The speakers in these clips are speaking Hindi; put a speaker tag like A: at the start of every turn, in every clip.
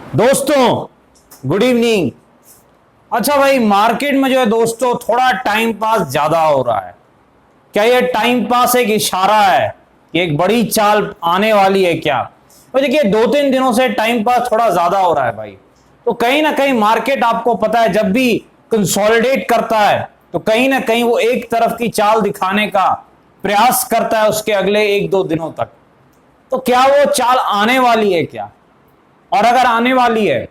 A: दोस्तों गुड इवनिंग। अच्छा भाई, मार्केट में जो है दोस्तों थोड़ा टाइम पास ज्यादा हो रहा है। क्या ये टाइम पास एक इशारा है कि एक बड़ी चाल आने वाली है क्या? तो देखिए 2-3 दिनों से टाइम पास थोड़ा ज्यादा हो रहा है भाई। तो कहीं ना कहीं मार्केट, आपको पता है, जब भी कंसोलिडेट करता है तो कहीं ना कहीं वो एक तरफ की चाल दिखाने का प्रयास करता है उसके अगले 1-2 दिनों तक। तो क्या वो चाल आने वाली है क्या? और अगर आने वाली है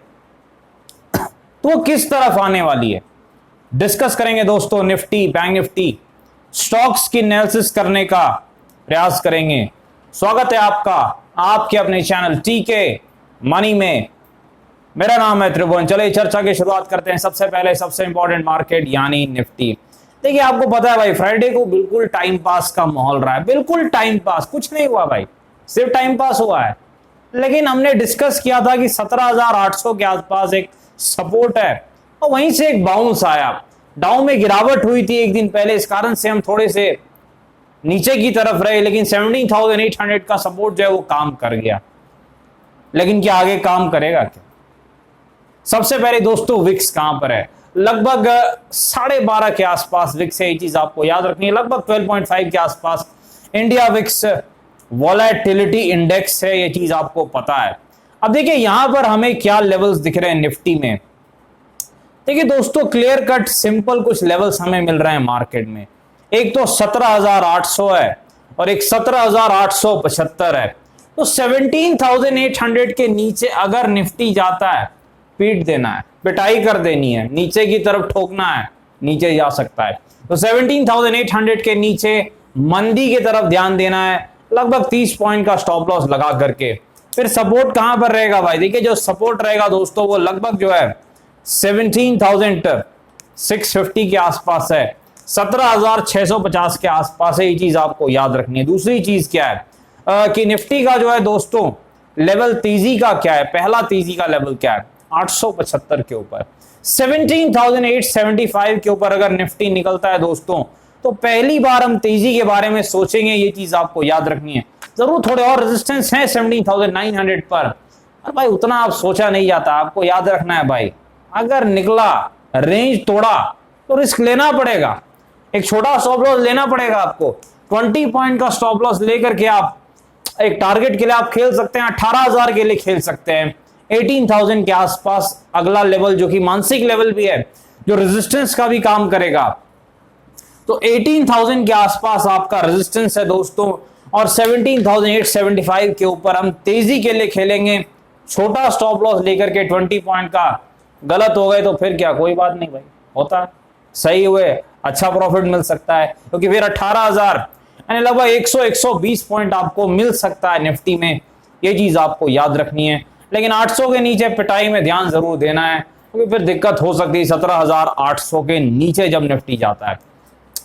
A: तो वो किस तरफ आने वाली है, डिस्कस करेंगे दोस्तों। निफ्टी, बैंक निफ्टी, स्टॉक्स की एनालिसिस करने का प्रयास करेंगे। स्वागत है आपका आपके अपने चैनल टीके मनी में। मेरा नाम है त्रिभुवन। चलिए चर्चा की शुरुआत करते हैं। सबसे पहले सबसे इंपॉर्टेंट मार्केट यानी निफ्टी। देखिए आपको पता है भाई, फ्राइडे को बिल्कुल टाइम पास का माहौल रहा है। बिल्कुल टाइम पास, कुछ नहीं हुआ भाई, सिर्फ टाइम पास हुआ है। लेकिन हमने डिस्कस किया था कि 17,800 के आसपास एक सपोर्ट है और वहीं से एक बाउंस आया। डाउन में गिरावट हुई थी एक दिन पहले, इस कारण से हम थोड़े से नीचे की तरफ रहे। लेकिन 17,800 का सपोर्ट जो है वो काम कर गया। लेकिन क्या आगे काम करेगा क्या? सबसे पहले दोस्तों विक्स कहां पर है? लगभग 12.5 के आसपास विक्स है। ये चीज आपको याद रखनी है। लगभग 12.5 के आसपास इंडिया विक्स वॉलेटिलिटी इंडेक्स है। ये चीज आपको पता है। अब देखिए यहां पर हमें क्या लेवल्स दिख रहे हैं निफ्टी में। देखिए दोस्तों, क्लियर कट सिंपल कुछ लेवल्स हमें मिल रहे हैं मार्केट में। एक तो 17,800 है और एक 17,875 है। तो 17,800 के नीचे अगर निफ्टी जाता है, पीट देना है, पिटाई कर देनी है, नीचे की तरफ ठोकना है, नीचे जा सकता है। तो 17,800 के नीचे मंदी की तरफ ध्यान देना है, लगभग 30 पॉइंट का स्टॉप लॉस लगा करके। फिर सपोर्ट कहां पर रहेगा भाई? देखिए जो सपोर्ट रहेगा दोस्तों वो लगभग जो है 17,650 के आसपास है, 17,650 के आसपास है। ये चीज आपको याद रखनी है। दूसरी चीज क्या है कि निफ्टी का जो है दोस्तों लेवल तेजी का क्या है? पहला तेजी का लेवल क्या है? 875 के ऊपर। 17,875 के ऊपर अगर निफ्टी निकलता है दोस्तों तो पहली बार हम तेजी के बारे में सोचेंगे। ये चीज आपको याद रखनी है। जरूर थोड़े और रेजिस्टेंस हैं 17,900 पर, और भाई उतना आप सोचा नहीं जाता। आपको याद रखना है भाई, अगर निकला, रेंज तोड़ा तो रिस्क लेना पड़ेगा। एक छोटा स्टॉप लॉस लेना पड़ेगा आपको। 20 पॉइंट का स्टॉप लॉस लेकर के आप एक टारगेट के लिए आप खेल सकते हैं। 18,000 के लिए खेल सकते हैं। 18,000 के आसपास अगला लेवल, जो कि मानसिक लेवल भी है, जो रेजिस्टेंस का भी काम करेगा। तो 18,000 के आसपास आपका रेजिस्टेंस है दोस्तों, और 17,875 के ऊपर हम तेजी के लिए खेलेंगे। छोटा स्टॉप लॉस लेकर के 20 पॉइंट का। गलत हो गए तो फिर क्या, कोई बात नहीं भाई, होता है। सही हुए अच्छा प्रॉफिट मिल सकता है, क्योंकि फिर 18,000 यानी लगभग 100-120 पॉइंट आपको मिल सकता है निफ्टी में। ये चीज आपको याद रखनी है। लेकिन 800 के नीचे पिटाई में ध्यान जरूर देना है, क्योंकि फिर दिक्कत हो सकती है 17,800 के नीचे जब निफ्टी जाता है।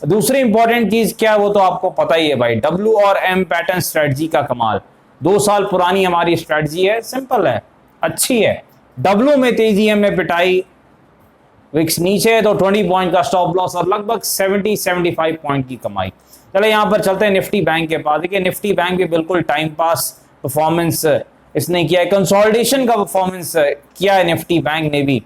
A: दूसरी इंपॉर्टेंट चीज क्या है वो तो आपको पता ही है भाई, डब्ल्यू और एम पैटर्न स्ट्रेटजी का कमाल। 2 साल पुरानी हमारी स्ट्रेटजी है, सिंपल है, अच्छी है। डब्ल्यू में तेजी, एम में पिटाई, विक्स नीचे है तो 20 पॉइंट का स्टॉप लॉस और लगभग 70-75 पॉइंट की कमाई। चले यहां पर चलते हैं निफ्टी बैंक के पास। देखिए निफ्टी बैंक भी बिल्कुल टाइम पास परफॉर्मेंस इसने किया है, कंसोलिडेशन का परफॉर्मेंस किया है निफ्टी बैंक ने भी।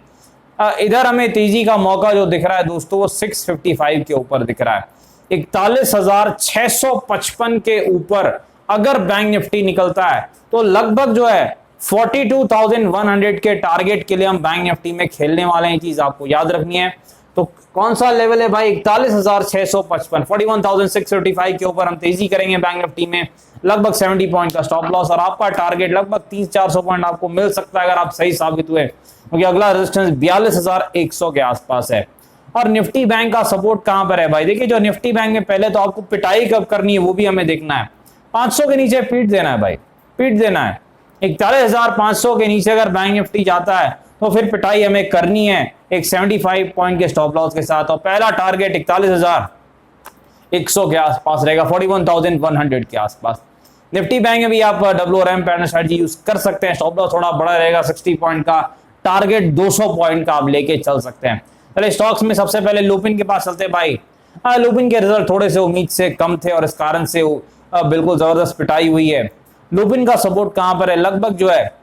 A: इधर हमें तेजी का मौका जो दिख रहा है दोस्तों वो 655 के ऊपर दिख रहा है। 41,655 के ऊपर अगर बैंक निफ्टी निकलता है तो लगभग जो है 42,100 के टारगेट के लिए हम बैंक निफ्टी में खेलने वाले हैं। चीज आपको याद रखनी है। तो कौन सा लेवल है भाई? 41,655, 41,655 के ऊपर हम तेजी करेंगे बैंक निफ्टी में। लगभग 70 पॉइंट का स्टॉप लॉस, और आपका टारगेट लगभग 300-400 पॉइंट आपको मिल सकता है अगर आप सही साबित हुए, क्योंकि अगला रेजिस्टेंस 42,100 के आसपास है। और निफ्टी बैंक का सपोर्ट कहां पर है भाई? देखिए जो निफ्टी बैंक में पहले तो आपको पिटाई कब करनी है वो भी हमें देखना है। 500 के नीचे पीट देना है भाई, पीट देना है। 41,500 के नीचे अगर बैंक निफ्टी जाता है तो फिर पिटाई हमें करनी है एक 75 पॉइंट के स्टॉप लॉस के साथ। और पहला टारगेट 41,100 के आसपास रहेगा, 41,100 के आसपास। निफ्टी बैंक में भी आप डब्ल्यू और एम पैटर्न स्ट्रेटजी यूज कर सकते हैं। स्टॉप लॉस थोड़ा बड़ा रहेगा, 60 पॉइंट का। टारगेट 200 पॉइंट का आप लेके चल सकते हैं। चलिए स्टॉक्स में सबसे पहले लुपिन के पास चलते हैं भाई। लुपिन के रिजल्ट थोड़े से उम्मीद से कम थे और इस कारण से बिल्कुल जबरदस्त पिटाई हुई है। लुपिन का सपोर्ट कहां पर है? लगभग जो है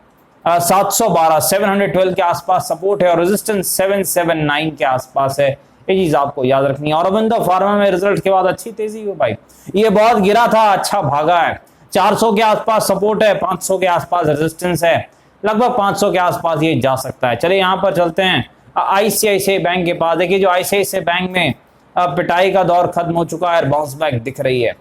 A: 712 712 के आसपास सपोर्ट है और रेजिस्टेंस 779 के आसपास है। ये चीज आपको याद रखनी है। औरबिंदो फार्मा में रिजल्ट के बाद अच्छी तेजी हुई भाई, ये बहुत गिरा था, अच्छा भागा है। 400 के आसपास सपोर्ट है, 500 के आसपास रेजिस्टेंस है, लगभग 500 के आसपास ये जा सकता है। चलिए यहां पर चलते हैं आईसीआईसीआई बैंक के पास। देखिए जो आईसीआईसीआई बैंक में पिटाई का दौर खत्म हो चुका है, बाउंस बैक दिख रही है।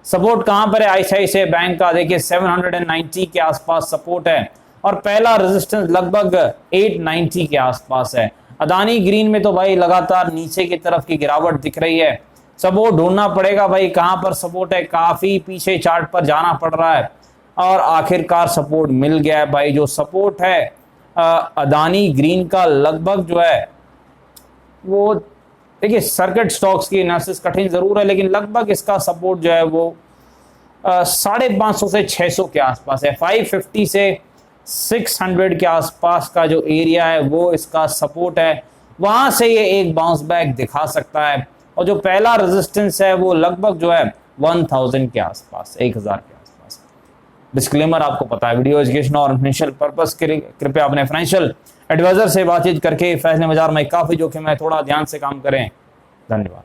A: सपोर्ट कहां पर है आईसीआईसीआई बैंक का? देखिए 790 के आसपास सपोर्ट है और पहला रेजिस्टेंस लगभग 890 के आसपास है। अदानी ग्रीन में तो भाई लगातार नीचे की तरफ की गिरावट दिख रही है, सपोर्ट ढूंढना पड़ेगा भाई, कहां पर सपोर्ट है, काफी पीछे चार्ट पर जाना पड़ रहा है और आखिरकार सपोर्ट मिल गया है भाई। जो सपोर्ट है अदानी ग्रीन का लगभग जो है वो, देखिए सर्किट स्टॉक्स की एनालिसिस कठिन जरूर है, लेकिन लगभग इसका सपोर्ट जो है वो 550 से 600 के आसपास है। 550 से 600 के आसपास का जो एरिया है वो इसका सपोर्ट है, वहां से ये एक बाउंस बैक दिखा सकता है। और जो पहला रेजिस्टेंस है वो लगभग जो है 1000 के आसपास, 1000 के आसपास। डिस्क्लेमर आपको पता है, वीडियो एजुकेशन और फाइनेंशियल पर्पस के लिए कृपया अपने फाइनेंशियल एडवाइजर से बातचीत करके फैसले बाजार में काफी जोखिम है, थोड़ा ध्यान से काम करें। धन्यवाद।